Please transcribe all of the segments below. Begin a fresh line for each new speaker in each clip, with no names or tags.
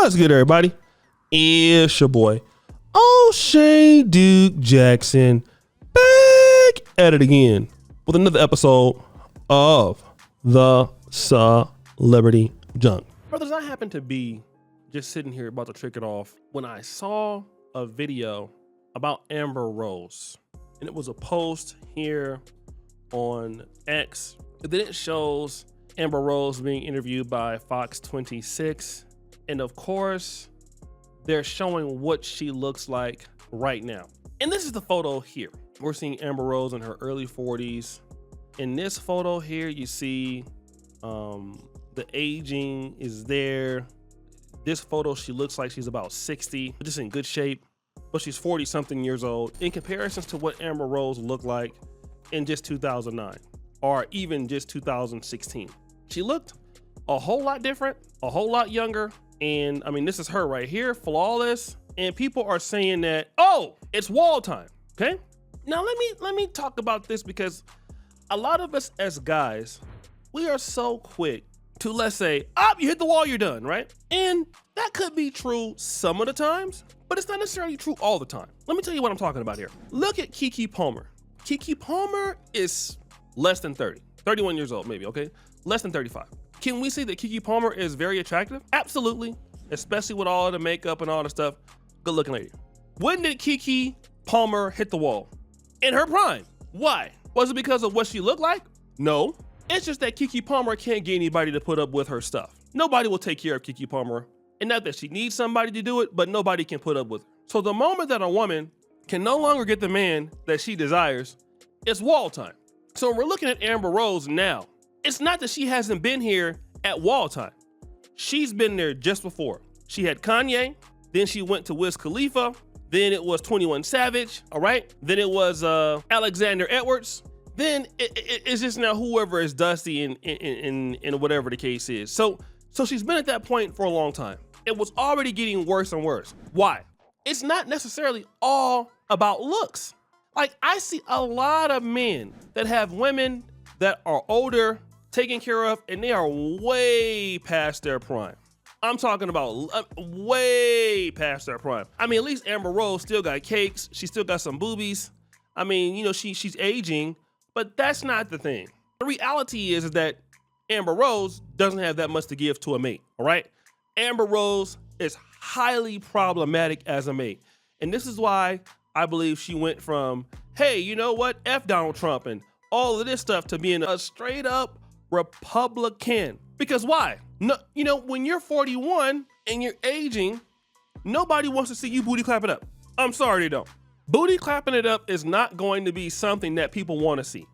What's good, everybody? It's your boy, O'Shea Duke Jackson, back at it again with another episode of the Celebrity Junk. Brothers, I happen to be just sitting here about to trick it off when I saw a video about Amber Rose, and it was a post here on X. Then it shows Amber Rose being interviewed by Fox 26, and of course they're showing what she looks like right now. And this is the photo here. We're seeing Amber Rose in her early 40s. In this photo here, you see the aging is there. This photo, she looks like she's about 60, just in good shape, but she's 40 something years old in comparisons to what Amber Rose looked like in just 2009 or even just 2016. She looked a whole lot different, a whole lot younger. And I mean, this is her right here, flawless. And people are saying that, oh, it's wall time, okay? Now let me talk about this, because a lot of us as guys, we are so quick to, let's say, you hit the wall, you're done, right? And that could be true some of the times, but it's not necessarily true all the time. Let me tell you what I'm talking about here. Look at Keke Palmer. Keke Palmer is less than 30, 31 years old maybe, okay? Less than 35. Can we say that Keke Palmer is very attractive? Absolutely, especially with all the makeup and all the stuff. Good looking lady. When did Keke Palmer hit the wall? In her prime. Why? Was it because of what she looked like? No. It's just that Keke Palmer can't get anybody to put up with her stuff. Nobody will take care of Keke Palmer. And not that she needs somebody to do it, but nobody can put up with her. So the moment that a woman can no longer get the man that she desires, it's wall time. So when we're looking at Amber Rose now, it's not that she hasn't been here at wall time. She's been there just before. She had Kanye, then she went to Wiz Khalifa, then it was 21 Savage, all right? Then it was Alexander Edwards. Then it's just now whoever is Dusty in whatever the case is. So she's been at that point for a long time. It was already getting worse and worse. Why? It's not necessarily all about looks. Like, I see a lot of men that have women that are older, taken care of, and they are way past their prime. I'm talking about way past their prime. I mean, at least Amber Rose still got cakes. She still got some boobies. I mean, you know, she's aging, but that's not the thing. The reality is that Amber Rose doesn't have that much to give to a mate, all right? Amber Rose is highly problematic as a mate. And this is why I believe she went from, hey, you know what, F Donald Trump and all of this stuff, to being a straight up Republican. Because why? No, you know, when you're 41 and you're aging, nobody wants to see you booty clap it up. I'm sorry, they don't. Booty clapping it up is not going to be something that people want to see.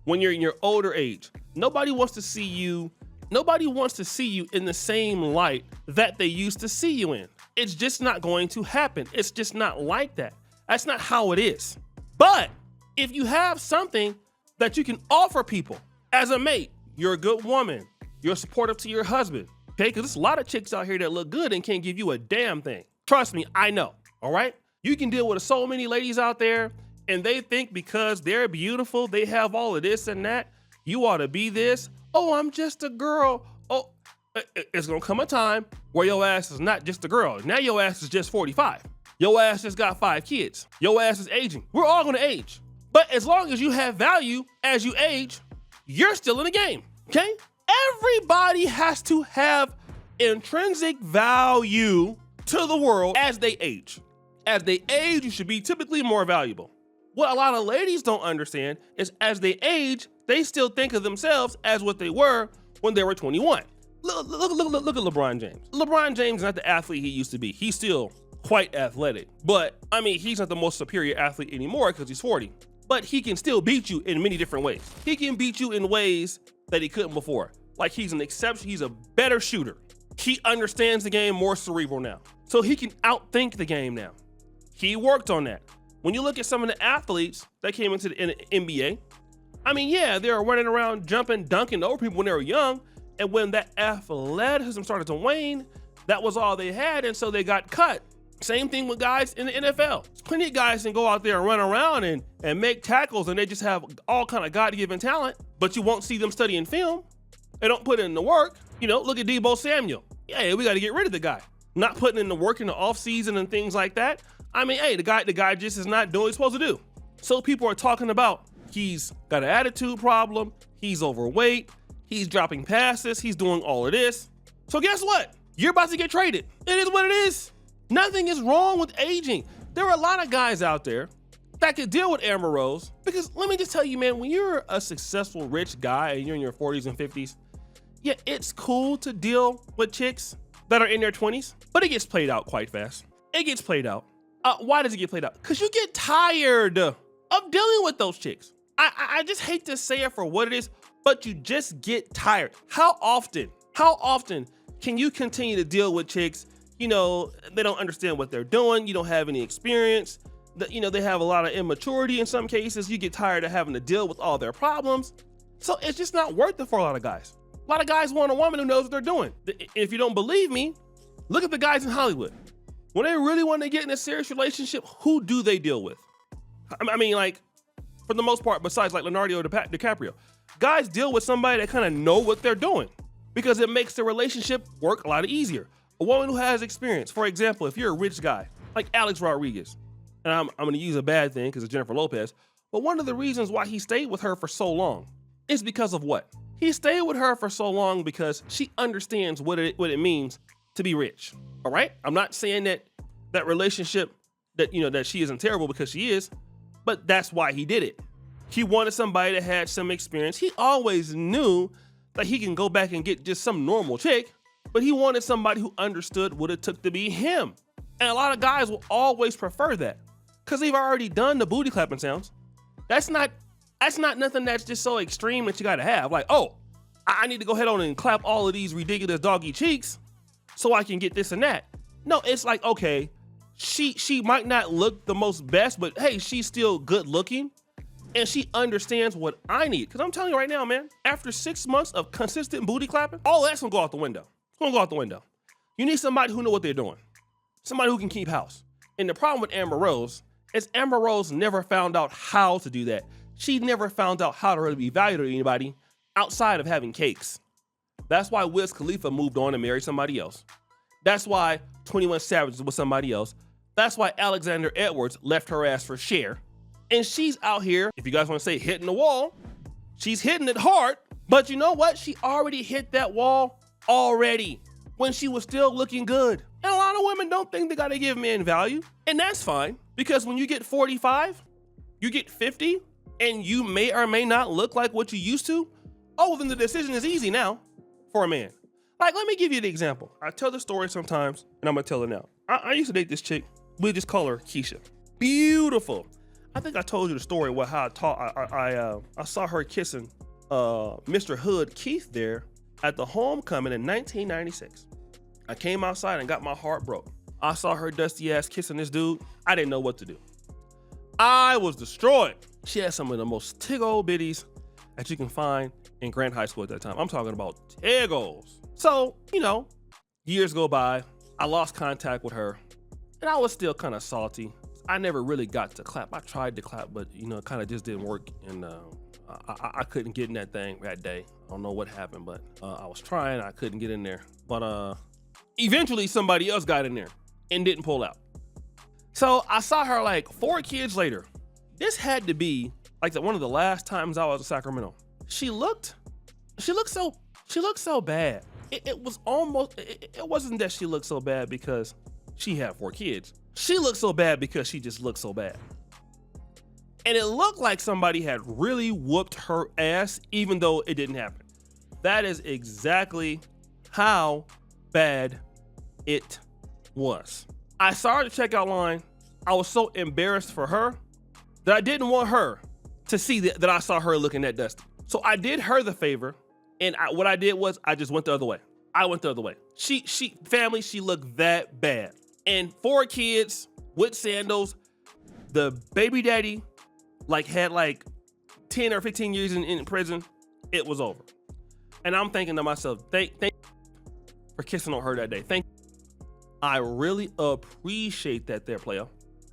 When you're in your older age, nobody wants to see you in the same light that they used to see you in. It's just not going to happen. It's just not like that. That's not how it is. But if you have something that you can offer people as a mate, you're a good woman, you're supportive to your husband, okay? Because there's a lot of chicks out here that look good and can't give you a damn thing. Trust me, I know, all right? You can deal with so many ladies out there, and they think because they're beautiful, they have all of this and that, you ought to be this. Oh, I'm just a girl. Oh, it's gonna come a time where your ass is not just a girl. Now your ass is just 45. Your ass just got 5 kids. Your ass is aging. We're all gonna age. But as long as you have value as you age, you're still in the game, okay? Everybody has to have intrinsic value to the world as they age. As they age, you should be typically more valuable. What a lot of ladies don't understand is as they age, they still think of themselves as what they were when they were 21. Look at LeBron James. LeBron James is not the athlete he used to be. He's still quite athletic, but I mean, he's not the most superior athlete anymore because he's 40. But he can still beat you in many different ways. He can beat you in ways that he couldn't before. Like, he's an exception, he's a better shooter. He understands the game more cerebral now. So he can outthink the game now. He worked on that. When you look at some of the athletes that came into the NBA, I mean, yeah, they were running around, jumping, dunking over people when they were young. And when that athleticism started to wane, that was all they had, and so they got cut. Same thing with guys in the NFL. Plenty of guys can go out there and run around and make tackles, and they just have all kind of God-given talent, but you won't see them studying film. They don't put in the work. You know, look at Deebo Samuel. Yeah, we got to get rid of the guy. not putting in the work in the off season and things like that. I mean, hey, the guy just is not doing what he's supposed to do. So people are talking about he's got an attitude problem, he's overweight, he's dropping passes, he's doing all of this. So guess what? You're about to get traded. It is what it is. Nothing is wrong with aging. There are a lot of guys out there that could deal with Amber Rose, because let me just tell you, man, when you're a successful rich guy and you're in your 40s and 50s, yeah, it's cool to deal with chicks that are in their 20s, but it gets played out quite fast. It gets played out. Why does it get played out? Because you get tired of dealing with those chicks. I just hate to say it for what it is, but you just get tired. How often can you continue to deal with chicks? You know, they don't understand what they're doing. You don't have any experience. You know, they have a lot of immaturity in some cases. You get tired of having to deal with all their problems. So it's just not worth it for a lot of guys. A lot of guys want a woman who knows what they're doing. If you don't believe me, look at the guys in Hollywood. When they really want to get in a serious relationship, who do they deal with? I mean, like, for the most part, besides like Leonardo DiCaprio, guys deal with somebody that kind of know what they're doing, because it makes the relationship work a lot easier. A woman who has experience. For example, if you're a rich guy, like Alex Rodriguez, and I'm going to use a bad thing because it's Jennifer Lopez, but one of the reasons why he stayed with her for so long is because of what? He stayed with her for so long because she understands what it means to be rich. All right? I'm not saying that relationship that she isn't terrible, because she is, but that's why he did it. He wanted somebody that had some experience. He always knew that he can go back and get just some normal chick, but he wanted somebody who understood what it took to be him. And a lot of guys will always prefer that because they've already done the booty clapping sounds. That's not nothing that's just so extreme that you gotta have. Like, oh, I need to go ahead on and clap all of these ridiculous doggy cheeks so I can get this and that. No, it's like, okay, she might not look the most best, but hey, she's still good looking and she understands what I need. Because I'm telling you right now, man, after 6 months of consistent booty clapping, all that's gonna go out the window. It's gonna go out the window. You need somebody who knows what they're doing. Somebody who can keep house. And the problem with Amber Rose is Amber Rose never found out how to do that. She never found out how to really be valued to anybody outside of having cakes. That's why Wiz Khalifa moved on and married somebody else. That's why 21 Savage was with somebody else. That's why Alexander Edwards left her ass for Cher. And she's out here, if you guys want to say hitting the wall, she's hitting it hard. But you know what? She already hit that wall already when she was still looking good. And a lot of women don't think they got to give men value. And that's fine, because when you get 45, you get 50, and you may or may not look like what you used to, oh, then the decision is easy now for a man. Like, let me give you the example. I tell the story sometimes, and I'm gonna tell it now. I used to date this chick. We just call her Keisha. Beautiful. I think I told you the story about how I saw her kissing Mr. Hood Keith there at the homecoming in 1996. I came outside and got my heart broke. I saw her dusty ass kissing this dude. I didn't know what to do. I was destroyed. She had some of the most tig-old bitties that you can find in Grant High School at that time. I'm talking about tig-olds. So, years go by. I lost contact with her, and I was still kind of salty. I never really got to clap. I tried to clap, but it kind of just didn't work, and I couldn't get in that thing that day. I don't know what happened, but I was trying. I couldn't get in there. But eventually somebody else got in there and didn't pull out. So I saw her like 4 kids later. This had to be like one of the last times I was in Sacramento. She looked so bad. It wasn't that she looked so bad because she had 4 kids. She looked so bad because she just looked so bad. And it looked like somebody had really whooped her ass, even though it didn't happen. That is exactly how bad it was. I saw her at the checkout line. I was so embarrassed for her that I didn't want her to see that I saw her looking that dusty. So I did her the favor, and what I did was I just went the other way. I went the other way. She looked that bad. And 4 kids with sandals, the baby daddy had 10 or 15 years in prison. It was over. And I'm thinking to myself, thank for kissing on her that day. I really appreciate that there, player.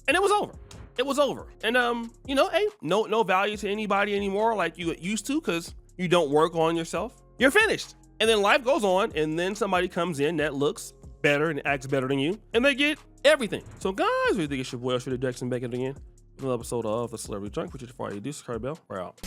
And it was over. It was over. And hey, no value to anybody anymore like you used to, because you don't work on yourself. You're finished. And then life goes on, and then somebody comes in that looks better and acts better than you, and they get everything. So guys, we think it's your boy Usher Jackson back at it again. Another episode of The Celebrity Junk, which is Friday. This is Carter Bell. We're out.